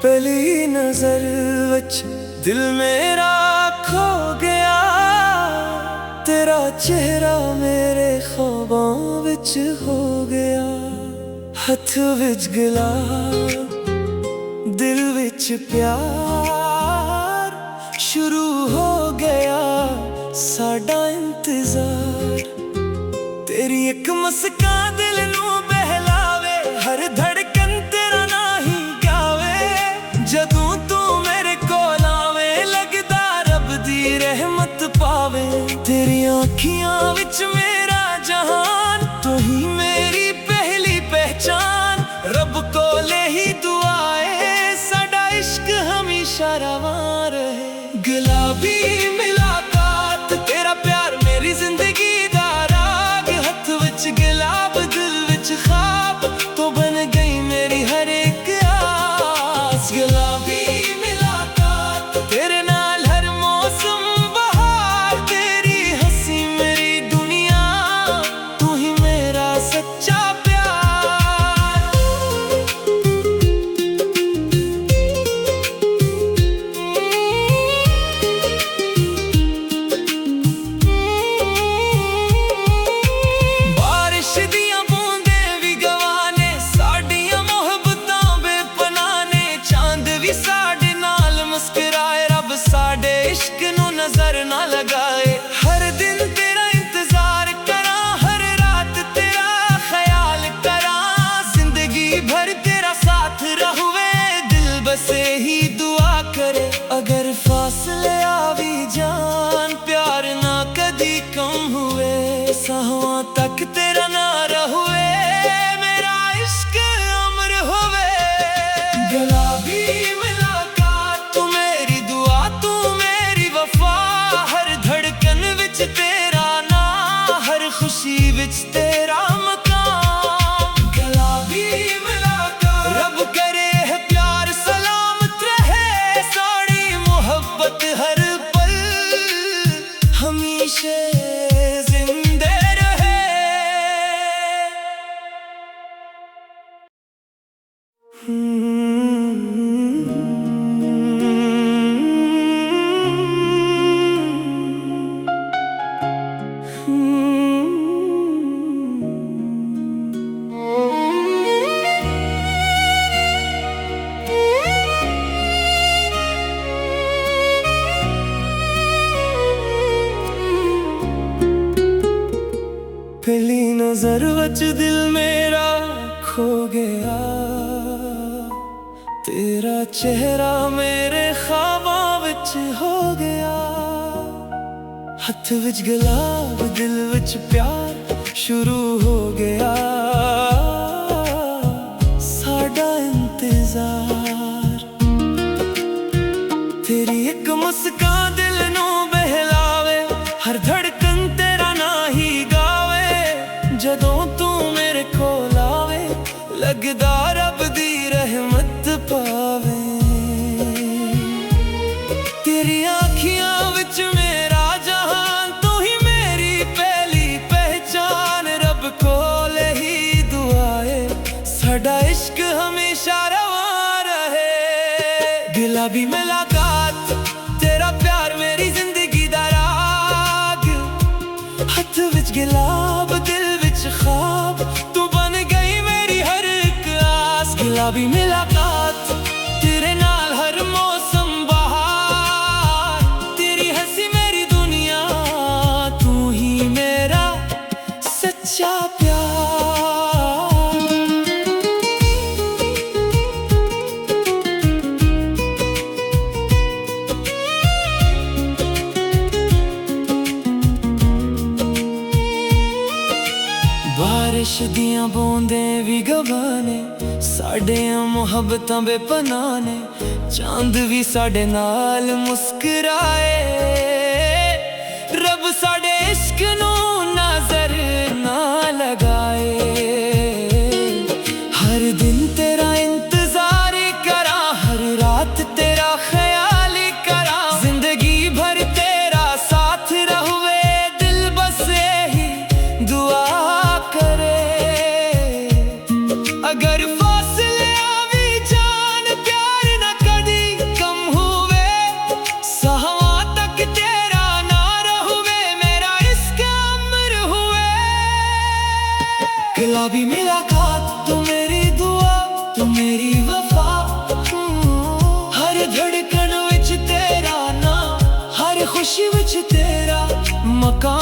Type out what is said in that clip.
पहली नजर विच दिल मेरा खो गया, तेरा चेहरा मेरे ख्वाबां विच हो गया। हथ विच गुलाब दिल विच प्यार, शुरू हो गया साडा इंतजार। तेरी एक मुस्कान दिल नू बहलावे, हर धड़कन तेरा ना ही गावे। जदों तू मेरे कोल आवे लगदा रब दी रहमत पावे। तेरी आँखियां विच मेरा जहान, तू ही मेरी पहली पहचान। रब कोले ही दुआए साडा इश्क हमेशा रवां रहे। गुलाबी मुलाकात तेरा प्यार मेरी जिंदगी दा राग। हथ विच गुलाब दिल विच ख्वाब, तो बन गई मेरी हर एक आस। गुलाबी मुलाकात तेरे नाल हर मौसम बहार। तेरी हंसी मेरी दुनिया, तू ही मेरा सच्चा नजर ना लगाए। हर दिन तेरा इंतजार करा, हर रात तेरा ख्याल करा। जिंदगी भर तेरा साथ रहुए, दिल बसे ही दुआ करे। अगर फासले आवी जान, प्यार ना कदी कम हुए। साहों तक तेरा ना रहुए, मेरा इश्क अमर हुए। गुलाबी मुलाकात तू मेरी दुआ, तू मेरी वफा। हर धड़कन विच तेरा ना, हर खुशी विच तेरा मकाम। गुलाबी मुलाकात रब करे है प्यार सलामत रहे। साड़ी मोहब्बत हर पल हमेशा जिंदे रहे। पहली नजर विच दिल मेरा खो गया, तेरा चेहरा मेरे ख्वाबां विच हो गया। हथ विच गुलाब दिल विच प्यार, शुरू हो गया साडा इंतजार। तेरी एक मुस्कान दिल नू बहलावे, हर धड़कन तेरा ना ही गावे। जदों तू मेरे कोल आवे लगदा रब दी रहमत पावे। तेरी आँखियां विच मेरा जहान, तू ही मेरी पहली पहचान। रब कोल ही दुआए साडा इश्क हमेशा रवां रहे। गुलाबी मुलाकात तेरा प्यार मेरी जिंदगी दा राग। हथ विच गुलाब दिल विच ख्वाब, तू बन गई मेरी हर एक आस। गुलाबी मुलाकात तेरे नाल हर मौसम बहार। तेरी हंसी मेरी दुनिया, तू ही मेरा सच्चा प्यार। बारिश दियां बूंदें भी गवाह ने, साडियां मुहब्बतां बेपनाह ने। चांद भी साडे नाल मुस्कुराए, रब साडे इश्क नू नजर ना लगाए। हर दिन तेरा इंतजार करा, हर रात तेरा वफा हर धड़कन विच तेरा नाम, हर खुशी विच तेरा मकाम।